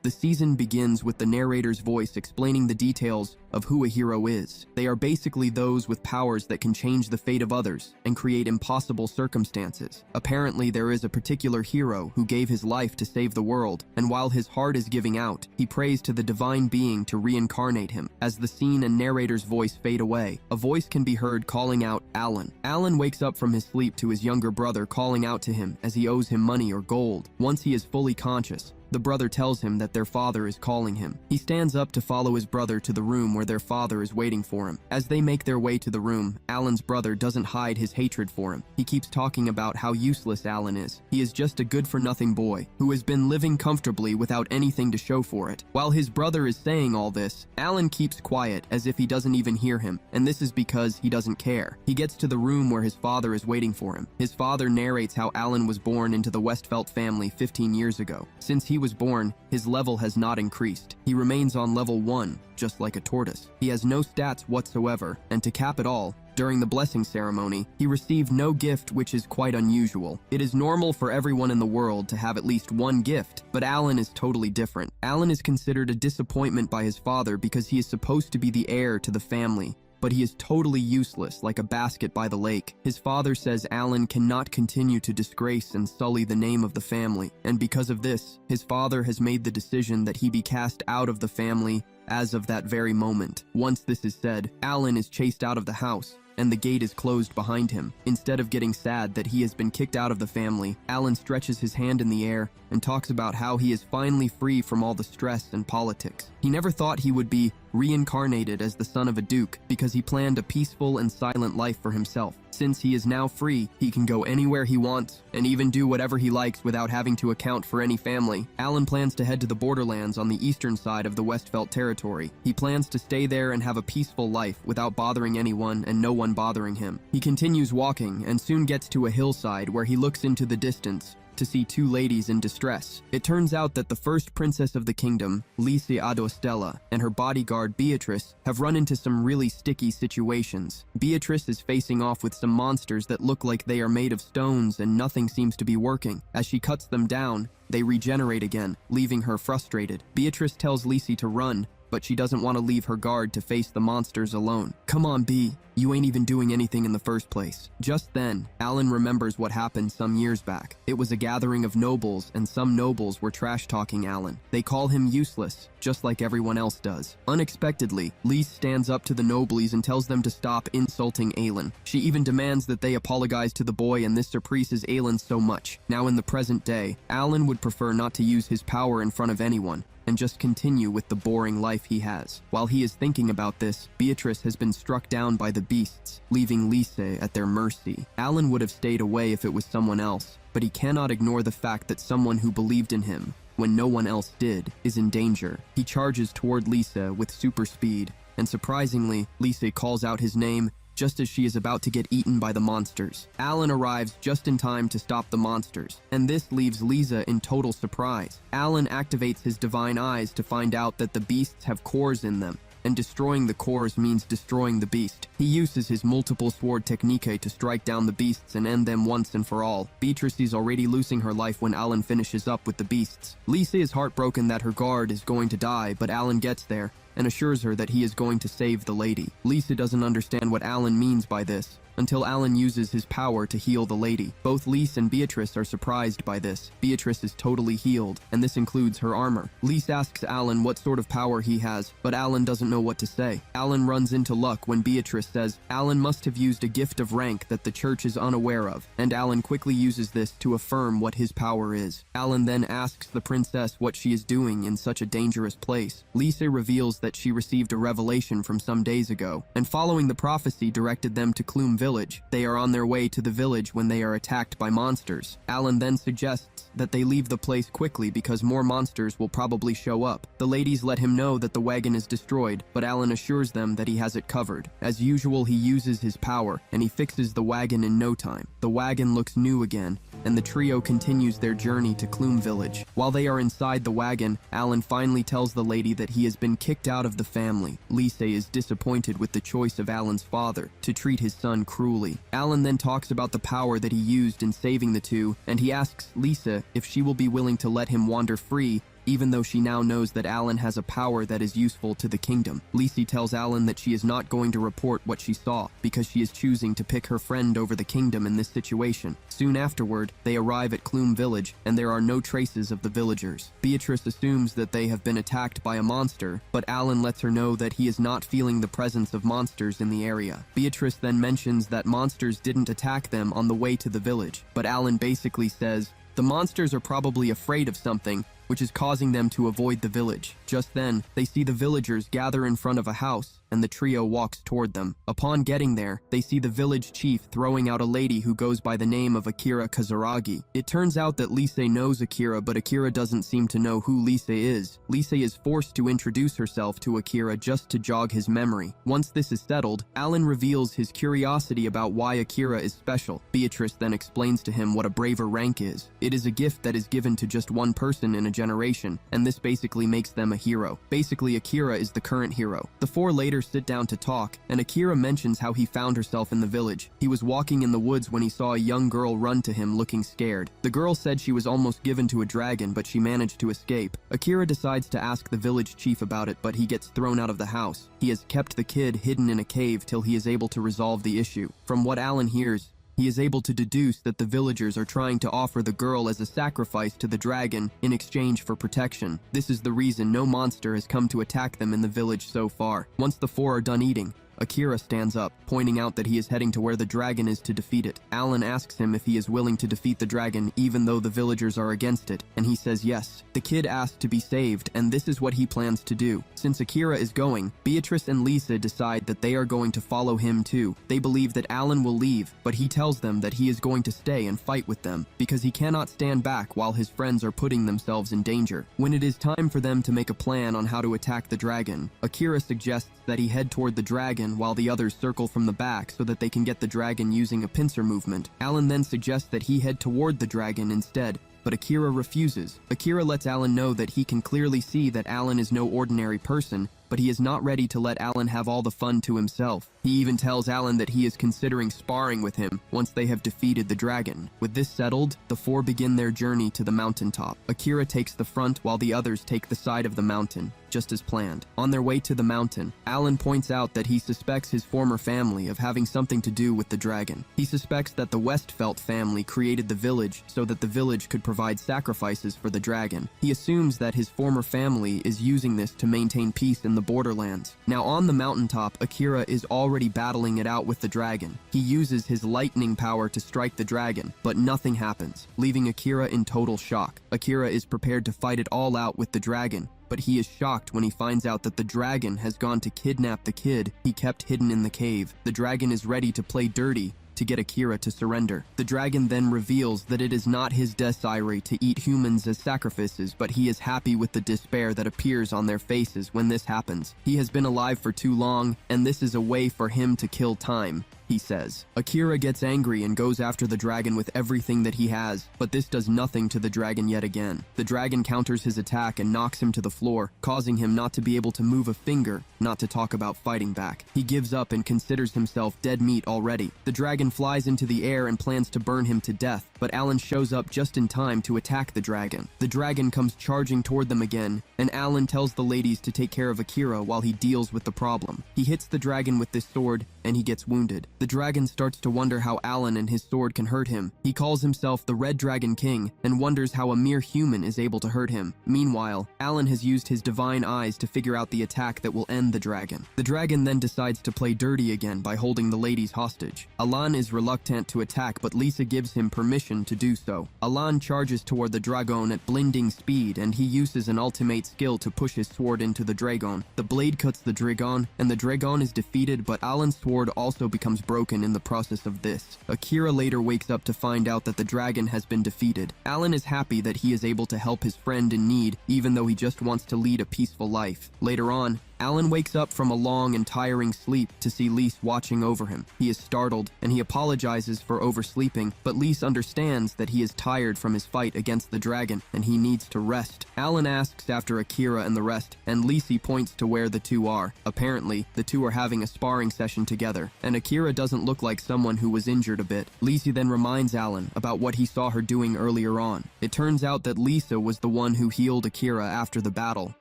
The season begins with the narrator's voice explaining the details of who a hero is. They are basically those with powers that can change the fate of others and create impossible circumstances. Apparently, there is a particular hero who gave his life to save the world, and while his heart is giving out, he prays to the divine being to reincarnate him. As the scene and narrator's voice fade away, a voice can be heard calling out Alan. Alan wakes up from his sleep to his younger brother calling out to him as he owes him money or gold. Once he is fully conscious, the brother tells him that their father is calling him. He stands up to follow his brother to the room where their father is waiting for him. As they make their way to the room, Alan's brother doesn't hide his hatred for him. He keeps talking about how useless Alan is. He is just a good-for-nothing boy who has been living comfortably without anything to show for it. While his brother is saying all this, Alan keeps quiet as if he doesn't even hear him, and this is because he doesn't care. He gets to the room where his father is waiting for him. His father narrates how Alan was born into the Westfeld family 15 years ago. Since he was born, his level has not increased. He remains on level 1, just like a tortoise. He has no stats whatsoever, and to cap it all, during the blessing ceremony, he received no gift, which is quite unusual. It is normal for everyone in the world to have at least one gift, but Alan is totally different. Alan is considered a disappointment by his father because he is supposed to be the heir to the family, but he is totally useless, like a basket by the lake. His father says Alan cannot continue to disgrace and sully the name of the family, and because of this, his father has made the decision that he be cast out of the family as of that very moment. Once this is said, Alan is chased out of the house, and the gate is closed behind him. Instead of getting sad that he has been kicked out of the family, Alan stretches his hand in the air and talks about how he is finally free from all the stress and politics. He never thought he would be reincarnated as the son of a duke because he planned a peaceful and silent life for himself. Since he is now free, he can go anywhere he wants and even do whatever he likes without having to account for any family. Alan plans to head to the borderlands on the eastern side of the Westfeld territory. He plans to stay there and have a peaceful life without bothering anyone and no one bothering him. He continues walking and soon gets to a hillside where he looks into the distance to see two ladies in distress. It turns out that the first princess of the kingdom, Lise Adostella, and her bodyguard Beatrice have run into some really sticky situations. Beatrice is facing off with some monsters that look like they are made of stones and nothing seems to be working. As she cuts them down, they regenerate again, leaving her frustrated. Beatrice tells Lise to run, but she doesn't want to leave her guard to face the monsters alone. Come on, B. You ain't even doing anything in the first place. Just then, Alan remembers what happened some years back. It was a gathering of nobles, and some nobles were trash-talking Alan. They call him useless, just like everyone else does. Unexpectedly, Lise stands up to the nobles and tells them to stop insulting Alan. She even demands that they apologize to the boy, and this surprises Alan so much. Now in the present day, Alan would prefer not to use his power in front of anyone, and just continue with the boring life he has. While he is thinking about this, Beatrice has been struck down by the beasts, leaving Lise at their mercy. Alan would have stayed away if it was someone else, but he cannot ignore the fact that someone who believed in him, when no one else did, is in danger. He charges toward Lise with super speed, and surprisingly, Lise calls out his name just as she is about to get eaten by the monsters. Alan arrives just in time to stop the monsters, and this leaves Lisa in total surprise. Alan activates his divine eyes to find out that the beasts have cores in them, and destroying the cores means destroying the beast. He uses his multiple sword technique to strike down the beasts and end them once and for all. Beatrice is already losing her life when Alan finishes up with the beasts. Lisa is heartbroken that her guard is going to die, but Alan gets there and assures her that he is going to save the lady. Lisa doesn't understand what Alan means by this, until Alan uses his power to heal the lady. Both Lise and Beatrice are surprised by this. Beatrice is totally healed, and this includes her armor. Lise asks Alan what sort of power he has, but Alan doesn't know what to say. Alan runs into luck when Beatrice says Alan must have used a gift of rank that the church is unaware of, and Alan quickly uses this to affirm what his power is. Alan then asks the princess what she is doing in such a dangerous place. Lise reveals that she received a revelation from some days ago, and following the prophecy directed them to Clume village. They are on their way to the village when they are attacked by monsters. Alan then suggests that they leave the place quickly because more monsters will probably show up. The ladies let him know that the wagon is destroyed, but Alan assures them that he has it covered. As usual, he uses his power, and he fixes the wagon in no time. The wagon looks new again, and the trio continues their journey to Clume village. While they are inside the wagon, Alan finally tells the lady that he has been kicked out of the family. Lise is disappointed with the choice of Alan's father to treat his son cruelly. Alan then talks about the power that he used in saving the two, and he asks Lisa if she will be willing to let him wander free even though she now knows that Alan has a power that is useful to the kingdom. Lisi tells Alan that she is not going to report what she saw because she is choosing to pick her friend over the kingdom in this situation. Soon afterward, they arrive at Clume Village, and there are no traces of the villagers. Beatrice assumes that they have been attacked by a monster, but Alan lets her know that he is not feeling the presence of monsters in the area. Beatrice then mentions that monsters didn't attack them on the way to the village, but Alan basically says, the monsters are probably afraid of something, which is causing them to avoid the village. Just then, they see the villagers gather in front of a house, and the trio walks toward them. Upon getting there, they see the village chief throwing out a lady who goes by the name of Akira Kazuragi. It turns out that Lise knows Akira, but Akira doesn't seem to know who Lise is. Lise is forced to introduce herself to Akira just to jog his memory. Once this is settled, Alan reveals his curiosity about why Akira is special. Beatrice then explains to him what a braver rank is. It is a gift that is given to just one person in a generation, and this basically makes them a hero. Basically, Akira is the current hero. The four later sit down to talk, and Akira mentions how he found herself in the village. He was walking in the woods when he saw a young girl run to him looking scared. The girl said she was almost given to a dragon, but she managed to escape. Akira decides to ask the village chief about it, but he gets thrown out of the house. He has kept the kid hidden in a cave till he is able to resolve the issue. From what Alan hears, he is able to deduce that the villagers are trying to offer the girl as a sacrifice to the dragon in exchange for protection. This is the reason no monster has come to attack them in the village so far. Once the four are done eating, Akira stands up, pointing out that he is heading to where the dragon is to defeat it. Alan asks him if he is willing to defeat the dragon even though the villagers are against it, and he says yes. The kid asks to be saved, and this is what he plans to do. Since Akira is going, Beatrice and Lisa decide that they are going to follow him too. They believe that Alan will leave, but he tells them that he is going to stay and fight with them because he cannot stand back while his friends are putting themselves in danger. When it is time for them to make a plan on how to attack the dragon, Akira suggests that he head toward the dragon while the others circle from the back so that they can get the dragon using a pincer movement. Alan then suggests that he head toward the dragon instead, but Akira refuses. Akira lets Alan know that he can clearly see that Alan is no ordinary person, but he is not ready to let Alan have all the fun to himself. He even tells Alan that he is considering sparring with him once they have defeated the dragon. With this settled, the four begin their journey to the mountaintop. Akira takes the front while the others take the side of the mountain, just as planned. On their way to the mountain, Alan points out that he suspects his former family of having something to do with the dragon. He suspects that the Westfelt family created the village so that the village could provide sacrifices for the dragon. He assumes that his former family is using this to maintain peace in the borderlands. Now on the mountaintop, Akira is already battling it out with the dragon. He uses his lightning power to strike the dragon, but nothing happens, leaving Akira in total shock. Akira is prepared to fight it all out with the dragon, but he is shocked when he finds out that the dragon has gone to kidnap the kid he kept hidden in the cave. The dragon is ready to play dirty to get Akira to surrender. The dragon then reveals that it is not his desire to eat humans as sacrifices, but he is happy with the despair that appears on their faces when this happens. He has been alive for too long, and this is a way for him to kill time, he says. Akira gets angry and goes after the dragon with everything that he has, but this does nothing to the dragon yet again. The dragon counters his attack and knocks him to the floor, causing him not to be able to move a finger, not to talk about fighting back. He gives up and considers himself dead meat already. The dragon flies into the air and plans to burn him to death, but Alan shows up just in time to attack the dragon. The dragon comes charging toward them again, and Alan tells the ladies to take care of Akira while he deals with the problem. He hits the dragon with this sword, and he gets wounded. The dragon starts to wonder how Alan and his sword can hurt him. He calls himself the Red Dragon King and wonders how a mere human is able to hurt him. Meanwhile, Alan has used his divine eyes to figure out the attack that will end the dragon. The dragon then decides to play dirty again by holding the ladies hostage. Alan is reluctant to attack, but Lisa gives him permission to do so. Alan charges toward the dragon at blinding speed, and he uses an ultimate skill to push his sword into the dragon. The blade cuts the dragon, and the dragon is defeated, but Alan's sword also becomes broken in the process of this. Akira later wakes up to find out that the dragon has been defeated. Alan is happy that he is able to help his friend in need, even though he just wants to lead a peaceful life. Later on, Alan wakes up from a long and tiring sleep to see Lise watching over him. He is startled, and he apologizes for oversleeping, but Lise understands that he is tired from his fight against the dragon, and he needs to rest. Alan asks after Akira and the rest, and Lise points to where the two are. Apparently, the two are having a sparring session together, and Akira doesn't look like someone who was injured a bit. Lise then reminds Alan about what he saw her doing earlier on. It turns out that Lisa was the one who healed Akira after the battle.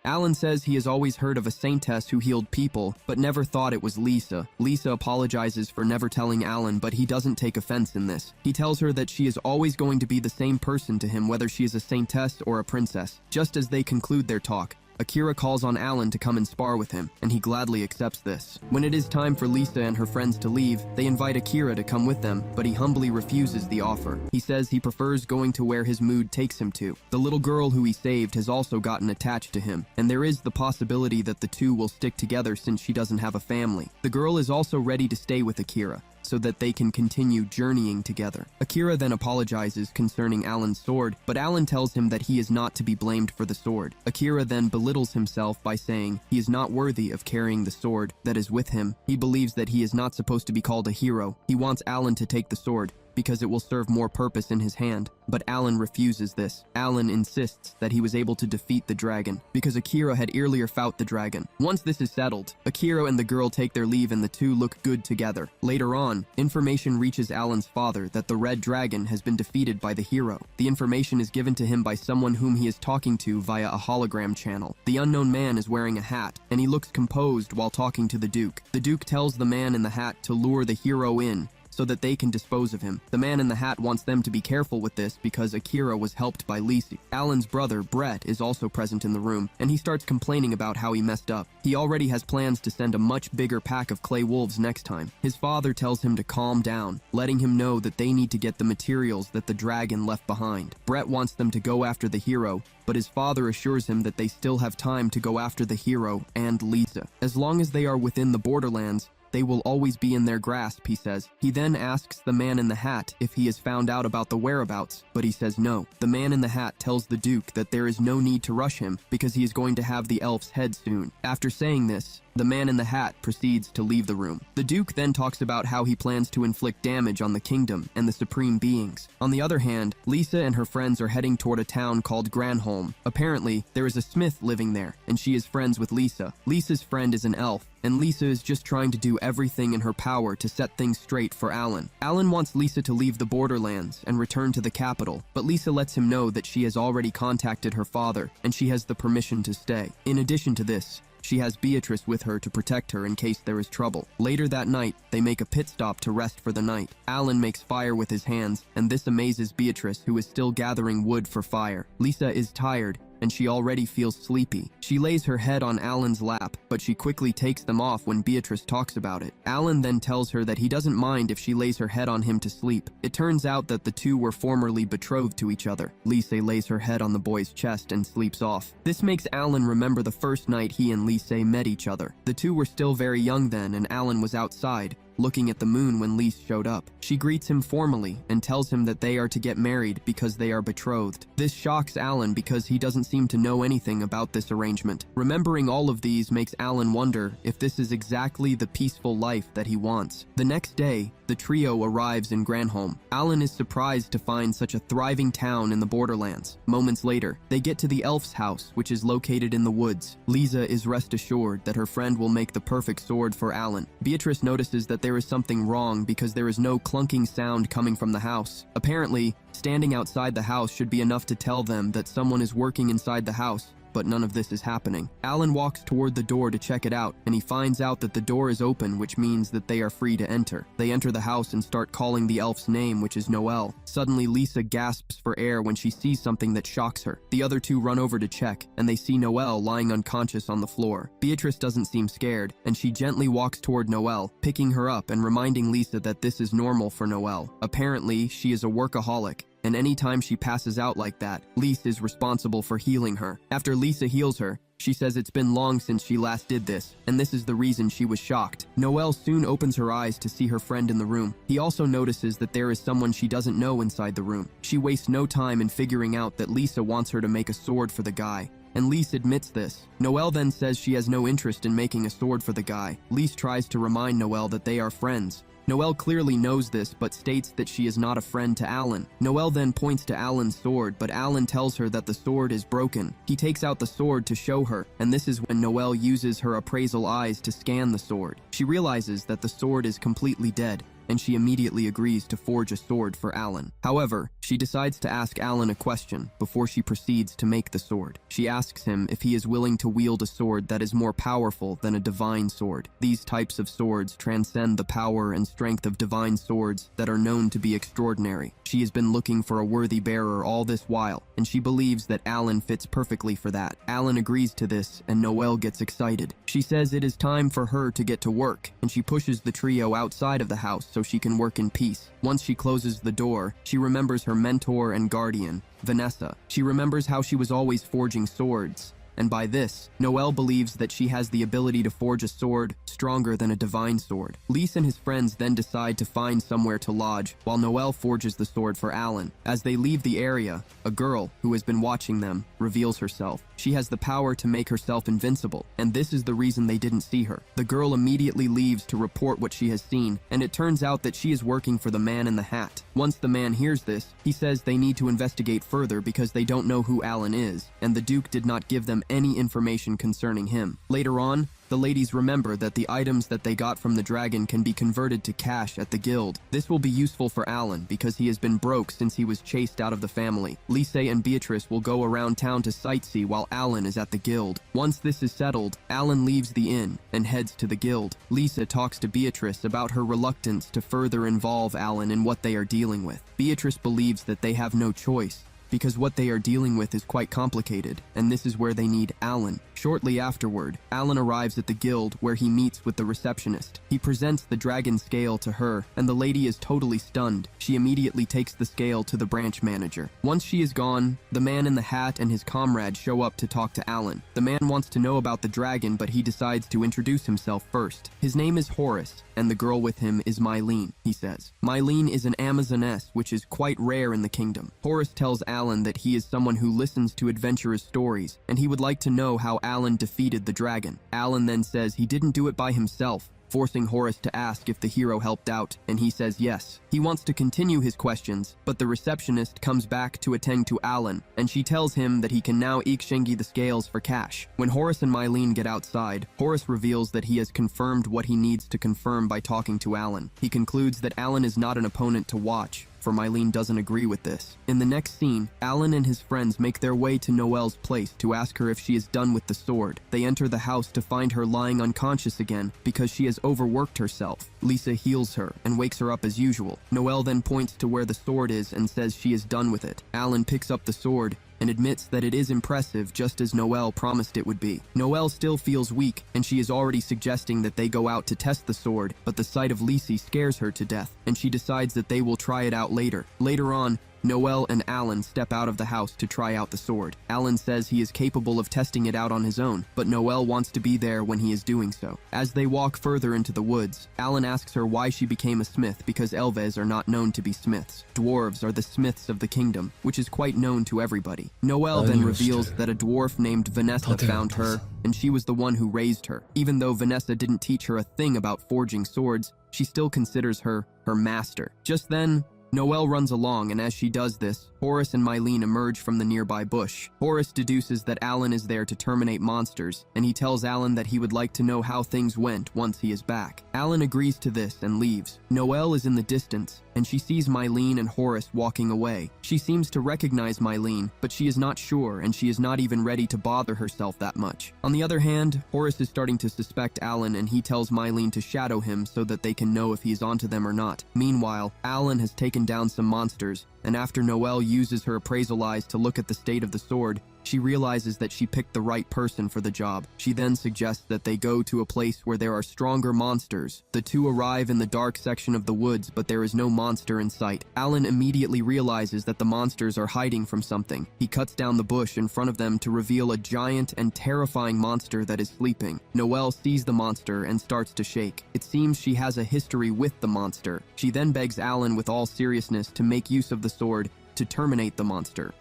Alan says he has always heard of a saintess who healed people, but never thought it was Lisa. Lisa apologizes for never telling Alan, but he doesn't take offense in this. He tells her that she is always going to be the same person to him, whether she is a saintess or a princess. Just as they conclude their talk, Akira calls on Alan to come and spar with him, and he gladly accepts this. When it is time for Lisa and her friends to leave, they invite Akira to come with them, but he humbly refuses the offer. He says he prefers going to where his mood takes him to. The little girl who he saved has also gotten attached to him, and there is the possibility that the two will stick together since she doesn't have a family. The girl is also ready to stay with Akira, so that they can continue journeying together. Akira then apologizes concerning Alan's sword, but Alan tells him that he is not to be blamed for the sword. Akira then belittles himself by saying he is not worthy of carrying the sword that is with him. He believes that he is not supposed to be called a hero. He wants Alan to take the sword, because it will serve more purpose in his hand. But Alan refuses this. Alan insists that he was able to defeat the dragon, because Akira had earlier fought the dragon. Once this is settled, Akira and the girl take their leave and the two look good together. Later on, information reaches Alan's father that the red dragon has been defeated by the hero. The information is given to him by someone whom he is talking to via a hologram channel. The unknown man is wearing a hat, and he looks composed while talking to the Duke. The Duke tells the man in the hat to lure the hero in, so that they can dispose of him. The man in the hat wants them to be careful with this because Akira was helped by Lisi. Alan's brother, Brett, is also present in the room, and he starts complaining about how he messed up. He already has plans to send a much bigger pack of clay wolves next time. His father tells him to calm down, letting him know that they need to get the materials that the dragon left behind. Brett wants them to go after the hero, but his father assures him that they still have time to go after the hero and Lisa. As long as they are within the borderlands, they will always be in their grasp, he says. He then asks the man in the hat if he has found out about the whereabouts, but he says no. The man in the hat tells the Duke that there is no need to rush him because he is going to have the elf's head soon. After saying this, the man in the hat proceeds to leave the room. The Duke then talks about how he plans to inflict damage on the kingdom and the supreme beings. On the other hand, Lisa and her friends are heading toward a town called Granholm. Apparently, there is a smith living there, and she is friends with Lisa. Lisa's friend is an elf, and Lisa is just trying to do everything in her power to set things straight for Alan. Alan wants Lisa to leave the borderlands and return to the capital, but Lisa lets him know that she has already contacted her father, and she has the permission to stay. In addition to this, she has Beatrice with her to protect her in case there is trouble. Later that night, they make a pit stop to rest for the night. Alan makes fire with his hands, and this amazes Beatrice, who is still gathering wood for fire. Lisa is tired, and she already feels sleepy. She lays her head on Alan's lap, but she quickly takes them off when Beatrice talks about it. Alan then tells her that he doesn't mind if she lays her head on him to sleep. It turns out that the two were formerly betrothed to each other. Lisa lays her head on the boy's chest and sleeps off. This makes Alan remember the first night he and Lisa met each other. The two were still very young then, and Alan was outside, looking at the moon when Lise showed up. She greets him formally and tells him that they are to get married because they are betrothed. This shocks Alan because he doesn't seem to know anything about this arrangement. Remembering all of these makes Alan wonder if this is exactly the peaceful life that he wants. The next day, the trio arrives in Granholm. Alan is surprised to find such a thriving town in the borderlands. Moments later, they get to the elf's house, which is located in the woods. Lisa is rest assured that her friend will make the perfect sword for Alan. Beatrice notices that there is something wrong because there is no clunking sound coming from the house. Apparently, standing outside the house should be enough to tell them that someone is working inside the house, but none of this is happening. Alan walks toward the door to check it out, and he finds out that the door is open, which means that they are free to enter. They enter the house and start calling the elf's name, which is Noelle. Suddenly, Lisa gasps for air when she sees something that shocks her. The other two run over to check, and they see Noelle lying unconscious on the floor. Beatrice doesn't seem scared, and she gently walks toward Noelle, picking her up and reminding Lisa that this is normal for Noelle. Apparently, she is a workaholic, and anytime she passes out like that, Lisa is responsible for healing her. After Lisa heals her, she says it's been long since she last did this, and this is the reason she was shocked. Noelle soon opens her eyes to see her friend in the room. He also notices that there is someone she doesn't know inside the room. She wastes no time in figuring out that Lisa wants her to make a sword for the guy, and Lise admits this. Noelle then says she has no interest in making a sword for the guy. Lise tries to remind Noelle that they are friends. Noelle clearly knows this, but states that she is not a friend to Alan. Noelle then points to Alan's sword, but Alan tells her that the sword is broken. He takes out the sword to show her, and this is when Noelle uses her appraisal eyes to scan the sword. She realizes that the sword is completely dead, and she immediately agrees to forge a sword for Alan. However, she decides to ask Alan a question before she proceeds to make the sword. She asks him if he is willing to wield a sword that is more powerful than a divine sword. These types of swords transcend the power and strength of divine swords that are known to be extraordinary. She has been looking for a worthy bearer all this while, and she believes that Alan fits perfectly for that. Alan agrees to this, and Noelle gets excited. She says it is time for her to get to work, and she pushes the trio outside of the house so she can work in peace. Once she closes the door, she remembers her mentor and guardian, Vanessa. She remembers how she was always forging swords, and by this, Noelle believes that she has the ability to forge a sword stronger than a divine sword. Lise and his friends then decide to find somewhere to lodge, while Noelle forges the sword for Alan. As they leave the area, a girl, who has been watching them, reveals herself. She has the power to make herself invincible, and this is the reason they didn't see her. The girl immediately leaves to report what she has seen, and it turns out that she is working for the man in the hat. Once the man hears this, he says they need to investigate further because they don't know who Alan is, and the Duke did not give them any information concerning him. Later on, the ladies remember that the items that they got from the dragon can be converted to cash at the guild. This will be useful for Alan because he has been broke since he was chased out of the family. Lise and Beatrice will go around town to sightsee while Alan is at the guild. Once this is settled, Alan leaves the inn and heads to the guild. Lise talks to Beatrice about her reluctance to further involve Alan in what they are dealing with. Beatrice believes that they have no choice, because what they are dealing with is quite complicated, and this is where they need Alan. Shortly afterward, Alan arrives at the guild where he meets with the receptionist. He presents the dragon scale to her, and the lady is totally stunned. She immediately takes the scale to the branch manager. Once she is gone, the man in the hat and his comrade show up to talk to Alan. The man wants to know about the dragon, but he decides to introduce himself first. His name is Horace, and the girl with him is Mylene, he says. Mylene is an Amazoness, which is quite rare in the kingdom. Horace tells Alan that he is someone who listens to adventurers' stories, and he would like to know how Alan defeated the dragon. Alan then says he didn't do it by himself, forcing Horace to ask if the hero helped out, and he says yes. He wants to continue his questions, but the receptionist comes back to attend to Alan, and she tells him that he can now exchange the scales for cash. When Horace and Mylene get outside, Horace reveals that he has confirmed what he needs to confirm by talking to Alan. He concludes that Alan is not an opponent to watch, for Mylene doesn't agree with this. In the next scene, Alan and his friends make their way to Noelle's place to ask her if she is done with the sword. They enter the house to find her lying unconscious again because she has overworked herself. Lise heals her and wakes her up as usual. Noelle then points to where the sword is and says she is done with it. Alan picks up the sword and admits that it is impressive just as Noelle promised it would be. Noelle still feels weak, and she is already suggesting that they go out to test the sword, but the sight of Lise scares her to death, and she decides that they will try it out later. Later on, Noelle and Alan step out of the house to try out the sword. Alan says he is capable of testing it out on his own, but Noelle wants to be there when he is doing so. As they walk further into the woods, Alan asks her why she became a smith because Elves are not known to be smiths. Dwarves are the smiths of the kingdom, which is quite known to everybody. Noelle then reveals that a dwarf named Vanessa found her, and she was the one who raised her. Even though Vanessa didn't teach her a thing about forging swords, she still considers her her master. Just then, Noelle runs along, and as she does this, Horace and Mylene emerge from the nearby bush. Horace deduces that Alan is there to terminate monsters, and he tells Alan that he would like to know how things went once he is back. Alan agrees to this and leaves. Noelle is in the distance, and she sees Mylene and Horace walking away. She seems to recognize Mylene, but she is not sure, and she is not even ready to bother herself that much. On the other hand, Horace is starting to suspect Alan, and he tells Mylene to shadow him so that they can know if he's onto them or not. Meanwhile, Alan has taken down some monsters, and after Noelle uses her appraisal eyes to look at the state of the sword, she realizes that she picked the right person for the job. She then suggests that they go to a place where there are stronger monsters. The two arrive in the dark section of the woods, but there is no monster in sight. Alan immediately realizes that the monsters are hiding from something. He cuts down the bush in front of them to reveal a giant and terrifying monster that is sleeping. Noelle sees the monster and starts to shake. It seems she has a history with the monster. She then begs Alan with all seriousness to make use of the sword to terminate the monster.